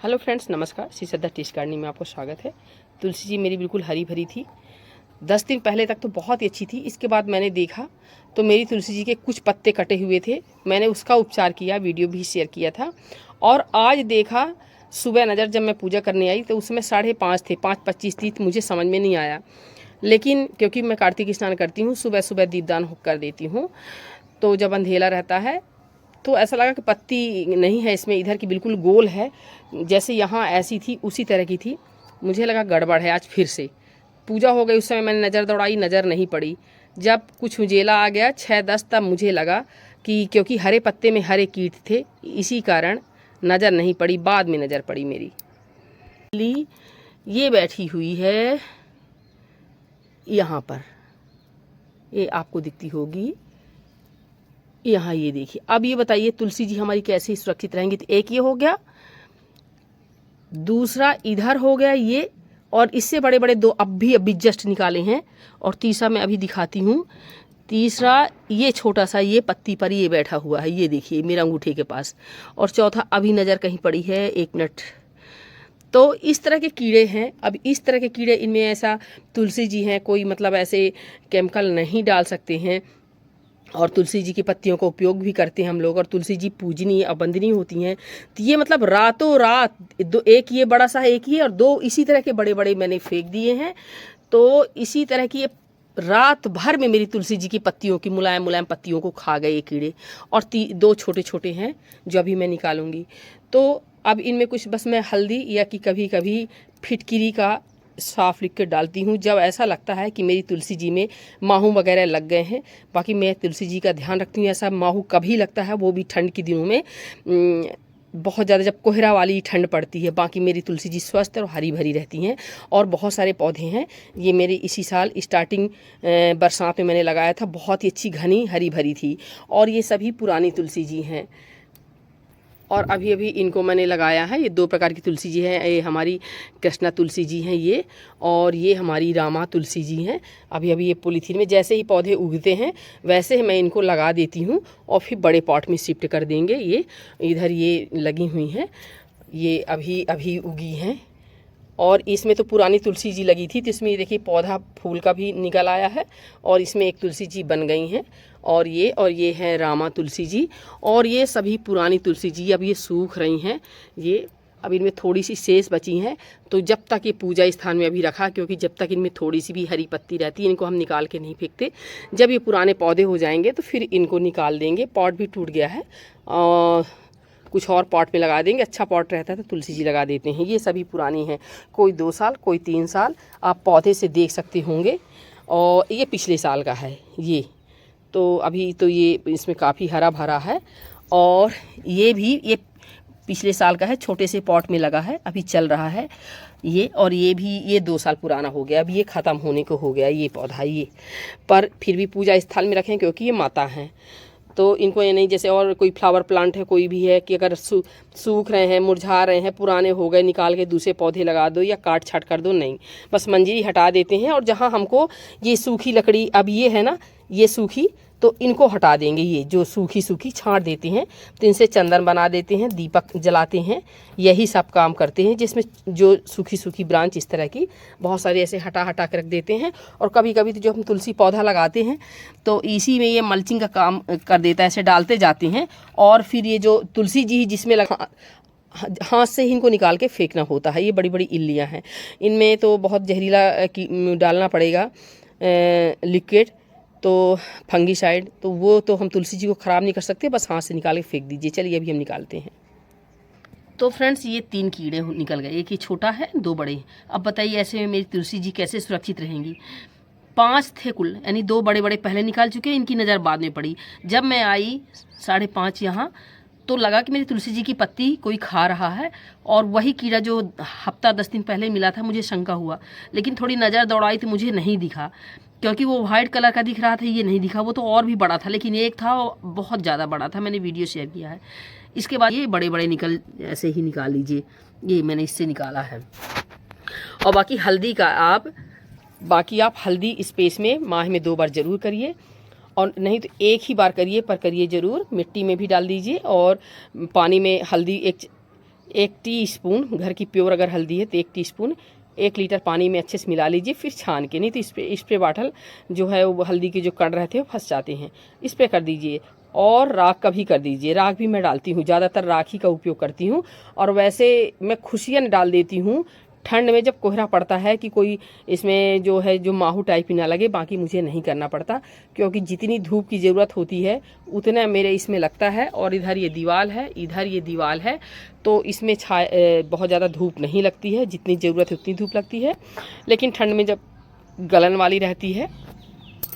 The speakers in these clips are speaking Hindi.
हेलो फ्रेंड्स, नमस्कार। श्री श्रद्धा टेस्ट गार्डनिंग में आपको स्वागत है। तुलसी जी मेरी बिल्कुल हरी भरी थी। 10 दिन पहले तक तो बहुत ही अच्छी थी। इसके बाद मैंने देखा तो मेरी तुलसी जी के कुछ पत्ते कटे हुए थे। मैंने उसका उपचार किया, वीडियो भी शेयर किया था। और आज देखा सुबह नज़र जब मैं पूजा करने आई तो उसमें 5:30 थे, 5:25 थी। मुझे समझ में नहीं आया, लेकिन क्योंकि मैं कार्तिक स्नान करती हूँ, सुबह सुबह दीपदान कर देती हूँ, तो जब अंधेला रहता है तो ऐसा लगा कि पत्ती नहीं है इसमें, इधर की बिल्कुल गोल है, जैसे यहाँ ऐसी थी उसी तरह की थी। मुझे लगा गड़बड़ है। आज फिर से पूजा हो गई, उस समय मैंने नज़र दौड़ाई, नज़र नहीं पड़ी। जब कुछ उजेला आ गया 6-10, तब मुझे लगा कि क्योंकि हरे पत्ते में हरे कीट थे, इसी कारण नज़र नहीं पड़ी। बाद में नज़र पड़ी मेरी। ये बैठी हुई है यहाँ पर, ये आपको दिखती होगी यहाँ, ये देखिए। अब ये बताइए तुलसी जी हमारी कैसे सुरक्षित रहेंगी। तो एक ये हो गया, दूसरा इधर हो गया ये, और इससे बड़े बड़े दो अभी जस्ट निकाले हैं, और तीसरा मैं अभी दिखाती हूँ। तीसरा ये छोटा सा, ये पत्ती पर ये बैठा हुआ है, ये देखिए मेरा अंगूठे के पास। और चौथा अभी नज़र कहीं पड़ी है, 1 मिनट। तो इस तरह के कीड़े हैं। अब इस तरह के कीड़े, इनमें ऐसा तुलसी जी हैं, कोई मतलब ऐसे केमिकल नहीं डाल सकते हैं। और तुलसी जी की पत्तियों का उपयोग भी करते हैं हम लोग। और तुलसी जी पूजनीय और वंदनीय होती हैं। तो ये मतलब रातों रात दो, एक ये बड़ा सा है, एक ही, और 2 इसी तरह के बड़े बड़े मैंने फेंक दिए हैं। तो इसी तरह की ये रात भर में मेरी तुलसी जी की पत्तियों की मुलायम मुलायम पत्तियों को खा गए ये कीड़े। और 2 छोटे छोटे हैं जो अभी मैं निकालूंगी। तो अब इनमें कुछ बस मैं हल्दी या कि कभी कभी फिटकिरी का साफ लिख के डालती हूँ, जब ऐसा लगता है कि मेरी तुलसी जी में माहू वगैरह लग गए हैं। बाकी मैं तुलसी जी का ध्यान रखती हूँ। ऐसा माहू कभी लगता है, वो भी ठंड के दिनों में, बहुत ज़्यादा जब कोहरा वाली ठंड पड़ती है। बाकी मेरी तुलसी जी स्वस्थ और हरी भरी रहती हैं। और बहुत सारे पौधे हैं, ये मेरे इसी साल स्टार्टिंग बरसात में मैंने लगाया था, बहुत ही अच्छी घनी हरी भरी थी। और ये सभी पुरानी तुलसी जी हैं। और अभी अभी इनको मैंने लगाया है। ये 2 प्रकार की तुलसी जी है। ये हमारी कृष्णा तुलसी जी हैं ये, और ये हमारी रामा तुलसी जी हैं। अभी अभी ये पॉलीथीन में जैसे ही पौधे उगते हैं वैसे ही मैं इनको लगा देती हूँ, और फिर बड़े पॉट में शिफ्ट कर देंगे। ये इधर ये लगी हुई हैं, ये अभी अभी उगी हैं। और इसमें तो पुरानी तुलसी जी लगी थी, तो इसमें ये देखिए पौधा फूल का भी निकल आया है, और इसमें एक तुलसी जी बन गई हैं। और ये है रामा तुलसी जी। और ये सभी पुरानी तुलसी जी अब ये सूख रही हैं। ये अब इनमें थोड़ी सी शेष बची हैं, तो जब तक ये पूजा स्थान में अभी रखा, क्योंकि जब तक इनमें थोड़ी सी भी हरी पत्ती रहती है इनको हम निकाल के नहीं फेंकते। जब ये पुराने पौधे हो जाएंगे तो फिर इनको निकाल देंगे। पॉट भी टूट गया है, कुछ और पॉट में लगा देंगे। अच्छा पॉट रहता है तो तुलसी जी लगा देते हैं। ये सभी पुरानी हैं, कोई 2 साल, कोई 3 साल, आप पौधे से देख सकते होंगे। और ये पिछले साल का है ये, तो अभी तो ये इसमें काफ़ी हरा भरा है। और ये भी ये पिछले साल का है, छोटे से पॉट में लगा है, अभी चल रहा है ये। और ये भी ये 2 साल पुराना हो गया, अभी ये ख़त्म होने को हो गया ये पौधा ये। पर फिर भी पूजा स्थल में रखें, क्योंकि ये माता हैं। तो इनको ये नहीं, जैसे और कोई फ्लावर प्लांट है कोई भी है, कि अगर सूख रहे हैं, मुरझा रहे हैं, पुराने हो गए, निकाल के दूसरे पौधे लगा दो या काट छाट कर दो, नहीं, बस मंजरी हटा देते हैं। और जहाँ हमको ये सूखी लकड़ी, अब ये है ना ये सूखी, तो इनको हटा देंगे। ये जो सूखी सूखी छांट देते हैं, तो इनसे चंदन बना देते हैं, दीपक जलाते हैं, यही सब काम करते हैं। जिसमें जो सूखी सूखी ब्रांच इस तरह की बहुत सारे ऐसे हटा हटा कर रख देते हैं। और कभी कभी तो जो हम तुलसी पौधा लगाते हैं तो इसी में ये मल्चिंग का काम कर देता है, ऐसे डालते जाते हैं। और फिर ये जो तुलसी जी जिसमें लगा, हाथ से ही इनको निकाल के फेंकना होता है। ये बड़ी बड़ी इल्लियाँ हैं, इनमें तो बहुत जहरीला डालना पड़ेगा लिक्विड, तो फंगीसाइड, तो वो तो हम तुलसी जी को ख़राब नहीं कर सकते, बस हाथ से निकाल के फेंक दीजिए। चलिए अभी हम निकालते हैं। तो फ्रेंड्स ये 3 कीड़े निकल गए, एक ही छोटा है, 2 बड़े। अब बताइए ऐसे में मेरी तुलसी जी कैसे सुरक्षित रहेंगी। 5 थे कुल, यानी 2 बड़े बड़े पहले निकाल चुके हैं, इनकी नज़र बाद में पड़ी। जब मैं आई 5:30 यहाँ, तो लगा कि मेरी तुलसी जी की पत्ती कोई खा रहा है। और वही कीड़ा जो हफ्ता 10 दिन पहले मिला था, मुझे शंका हुआ, लेकिन थोड़ी नज़र दौड़ाई तो मुझे नहीं दिखा, क्योंकि वो वाइट कलर का दिख रहा था, ये नहीं दिखा। वो तो और भी बड़ा था, लेकिन एक था बहुत ज़्यादा बड़ा था, मैंने वीडियो शेयर किया है। इसके बाद ये बड़े बड़े ऐसे ही निकाल लीजिए, ये मैंने इससे निकाला है। और बाकी हल्दी का आप हल्दी स्पेस में माह में 2 बार ज़रूर करिए। और नहीं तो एक ही बार करिए, पर करिए ज़रूर। मिट्टी में भी डाल दीजिए और पानी में हल्दी 1 टीस्पून घर की प्योर अगर हल्दी है तो 1 टीस्पून 1 लीटर पानी में अच्छे से मिला लीजिए, फिर छान के, नहीं तो स्प्रे बॉटल जो है वो हल्दी के जो कण रहते हैं वो फंस जाते हैं। इस पर कर दीजिए और राख का भी कर दीजिए। राख भी मैं डालती हूँ, ज़्यादातर राख ही का उपयोग करती हूँ। और वैसे मैं खुशियाँ डाल देती हूँ ठंड में जब कोहरा पड़ता है कि कोई इसमें जो है जो माहू टाइप ही ना लगे, बाकी मुझे नहीं करना पड़ता क्योंकि जितनी धूप की ज़रूरत होती है उतना मेरे इसमें लगता है। और इधर ये दीवार है, इधर ये दीवार है, तो इसमें बहुत ज़्यादा धूप नहीं लगती है, जितनी ज़रूरत है उतनी धूप लगती है। लेकिन ठंड में जब गलन वाली रहती है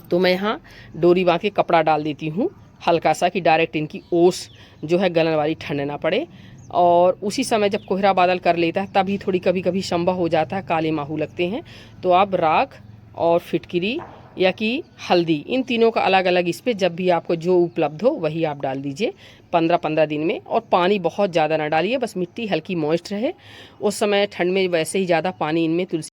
तो मैं यहाँ डोरी बांध के कपड़ा डाल देती हूँ हल्का सा, कि डायरेक्ट इनकी ओस जो है गलन वाली ठंड ना पड़े। और उसी समय जब कोहरा बादल कर लेता है तभी थोड़ी कभी कभी संभव हो जाता है, काले माहू लगते हैं, तो आप राख और फिटकिरी या कि हल्दी, इन तीनों का अलग अलग इस पर जब भी आपको जो उपलब्ध हो वही आप डाल दीजिए 15-15 दिन में। और पानी बहुत ज़्यादा ना डालिए, बस मिट्टी हल्की मॉइस्ट रहे। उस समय ठंड में वैसे ही ज़्यादा पानी इनमें तुलसी